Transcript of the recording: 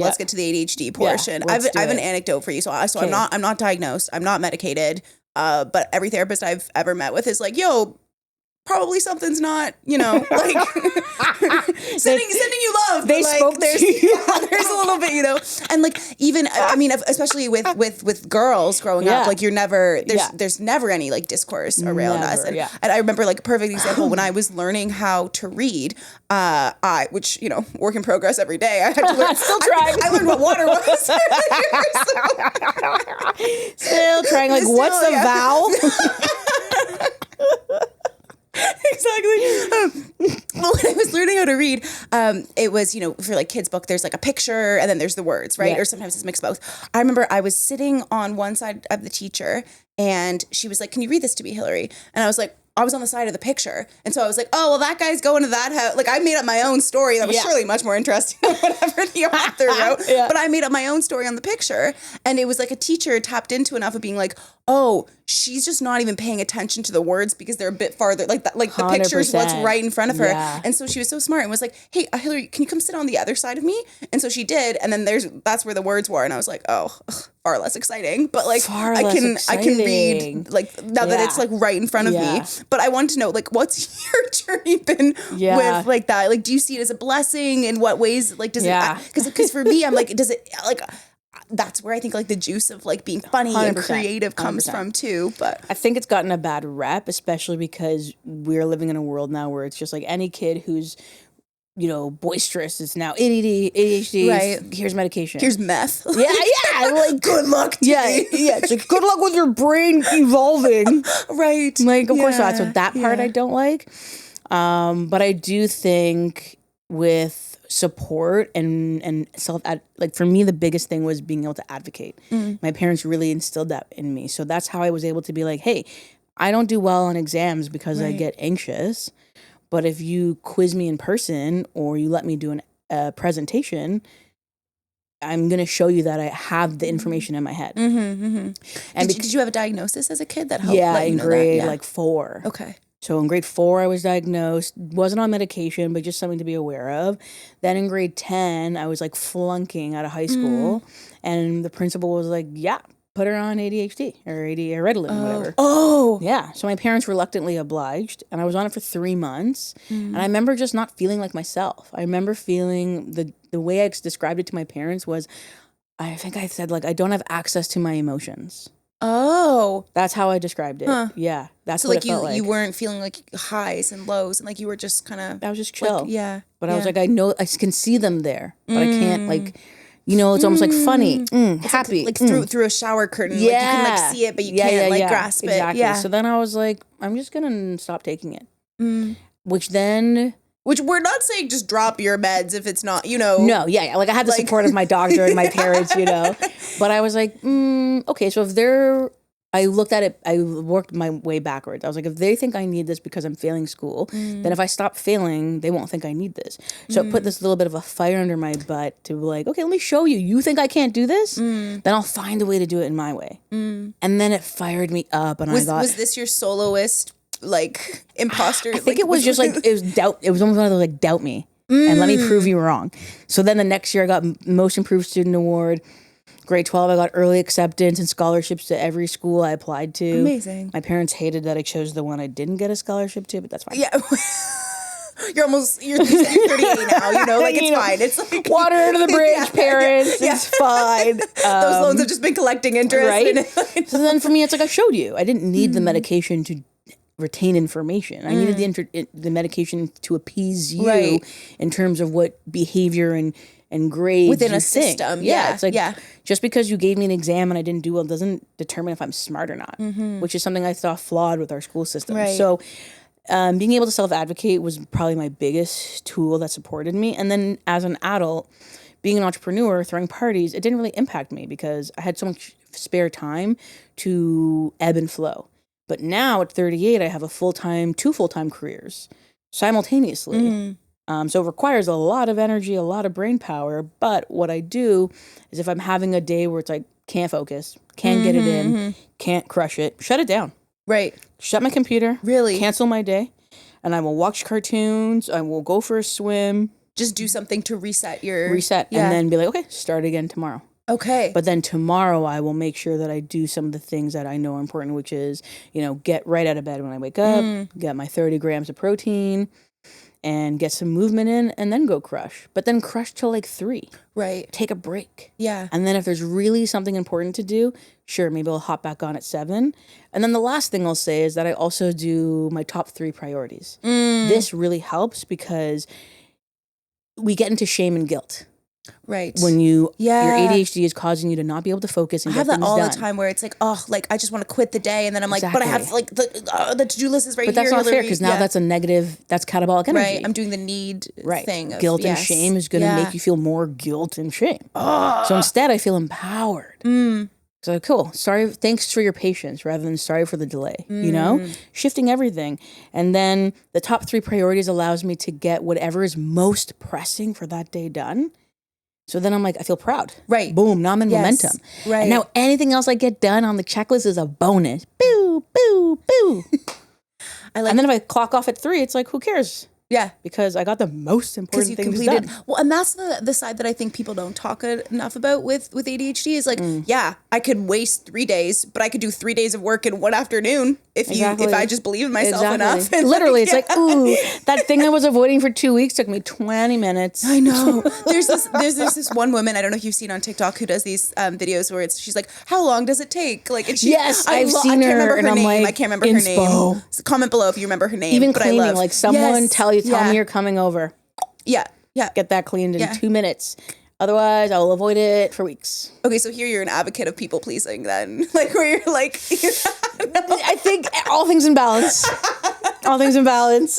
let's get to the ADHD portion. I have an anecdote for you. So I'm not diagnosed. I'm not medicated. But every therapist I've ever met with is like, yo, probably something's not, like sending you love. They like, spoke there's, to you. there's a little bit, and like even I mean, especially with girls growing up, like there's never any like discourse around us. And I remember like a perfect example when I was learning how to read. Which work in progress every day. I had to learn. Still trying. I learned what water was. Still trying. Like, what's the vowel? Exactly. Well, when I was learning how to read, it was, for like kids' book, there's like a picture and then there's the words, right? Or sometimes it's mixed both. I remember I was sitting on one side of the teacher and she was like, "Can you read this to me, Hillary?" And I was like, I was on the side of the picture. And so I was like, oh, well, that guy's going to that house. Like, I made up my own story that was surely much more interesting than whatever the author wrote. But I made up my own story on the picture. And it was like a teacher tapped into enough of being like, oh, she's just not even paying attention to the words because they're a bit farther. Like the picture's what's right in front of her. Yeah. And so she was so smart and was like, hey, Hillary, can you come sit on the other side of me? And so she did. And then that's where the words were. And I was like, oh, far less exciting. But like, I can read like now that it's like right in front of me. But I wanted to know, like, what's your journey been with like that? Like, do you see it as a blessing? In what ways? Like, does it? Because for me, I'm like, does it like? That's where I think like the juice of like being funny and creative comes 100%. From too. But I think it's gotten a bad rep, especially because we're living in a world now where it's just like any kid who's boisterous is now ADHD. Right. Here's medication. Here's meth. Yeah. Like, good luck. It's like, good luck with your brain evolving. Right. Like, of course, that's what that part I don't like. But I do think with support and like for me, the biggest thing was being able to advocate. My parents really instilled that in me. So that's how I was able to be like, hey, I don't do well on exams because I get anxious. But if you quiz me in person or you let me do a presentation, I'm going to show you that I have the information in my head. And did you have a diagnosis as a kid that helped? Yeah, in grade like 4. Okay. So in grade 4, I was diagnosed. Wasn't on medication, but just something to be aware of. Then in grade 10, I was like flunking out of high school. And the principal was like, yeah, put her on ADHD or Ritalin, whatever. Oh. Yeah. So my parents reluctantly obliged. And I was on it for 3 months. And I remember just not feeling like myself. I remember feeling the way I described it to my parents was, I think I said like, I don't have access to my emotions. Oh. That's how I described it. Huh. Yeah. That's so what like it felt like. You weren't feeling like highs and lows and like you were just kind of. I was just chill. Like, But I was like, I know I can see them there, but I can't like, it's almost like funny, happy. Like through a shower curtain. Like you can like see it, but you can't like grasp it. Exactly. Yeah. So then I was like, I'm just going to stop taking it. Which we're not saying just drop your meds if it's not, No, like I had the support of my doctor and my parents, But I was like, okay, so if I looked at it, I worked my way backwards. I was like, if they think I need this because I'm failing school, then if I stop failing, they won't think I need this. So it put this little bit of a fire under my butt to be like, okay, let me show you. You think I can't do this? Then I'll find a way to do it in my way. And then it fired me up. And was this your soloist, like, imposter? I think it was just like, it was doubt. It was almost one of those like, doubt me and let me prove you wrong. So then the next year I got Most Improved Student Award. Grade 12, I got early acceptance and scholarships to every school I applied to. Amazing. My parents hated that I chose the one I didn't get a scholarship to, but that's fine. Yeah. You're 38 now, like it's fine. It's like water under the bridge, parents. It's fine. Those loans have just been collecting interest. Right? So then for me, it's like I showed you. I didn't need the medication to retain information. I needed the medication to appease you in terms of what behavior and grades within a system. Yeah. It's like just because you gave me an exam and I didn't do well doesn't determine if I'm smart or not, which is something I saw flawed with our school system. Right. So being able to self-advocate was probably my biggest tool that supported me. And then as an adult, being an entrepreneur, throwing parties, it didn't really impact me because I had so much spare time to ebb and flow. But now at 38, I have two full-time careers simultaneously. So it requires a lot of energy, a lot of brain power. But what I do is if I'm having a day where it's like, can't focus, can't get it in, can't crush it, shut it down. Right. Shut my computer. Really? Cancel my day. And I will watch cartoons. I will go for a swim. Just do something to reset and then be like, okay, start again tomorrow. Okay. But then tomorrow I will make sure that I do some of the things that I know are important, which is, get right out of bed when I wake up, get my 30 grams of protein, and get some movement in, and then go crush. But then crush till like 3. Right. Take a break. Yeah. And then if there's really something important to do, sure, maybe I'll hop back on at 7. And then the last thing I'll say is that I also do my top 3 priorities. This really helps because we get into shame and guilt. Right. When your ADHD is causing you to not be able to focus and get things done. I have that all the time where it's like, oh, like I just want to quit the day. And then I'm like, but I have like the to-do list is right here. But that's not fair because now that's a negative, that's catabolic energy. Right. I'm doing the need thing. Guilt and shame is going to make you feel more guilt and shame. So instead I feel empowered. So cool. Sorry. Thanks for your patience rather than sorry for the delay, shifting everything. And then the top 3 priorities allows me to get whatever is most pressing for that day done. So then I'm like, I feel proud. Right. Boom. Now I'm in momentum. Right. And now anything else I get done on the checklist is a bonus. Boo, boo, boo. And then if I clock off at 3, it's like, who cares? Yeah. Because I got the most important things done. Well, and that's the side that I think people don't talk enough about with ADHD is like, I could waste 3 days, but I could do 3 days of work in one afternoon if I just believe in myself enough. And literally, it's like, ooh, that thing I was avoiding for 2 weeks took me 20 minutes. I know. There's this one woman, I don't know if you've seen on TikTok, who does these videos where she's like, how long does it take? Like, and she, I've seen her, and I'm like, I can't remember her name. So comment below if you remember her name. Even cleaning, like someone tell me you're coming over. Yeah. Get that cleaned in 2 minutes. Otherwise, I will avoid it for weeks. Okay, so here you're an advocate of people pleasing then. Like where you're like, I think all things in balance. All things in balance.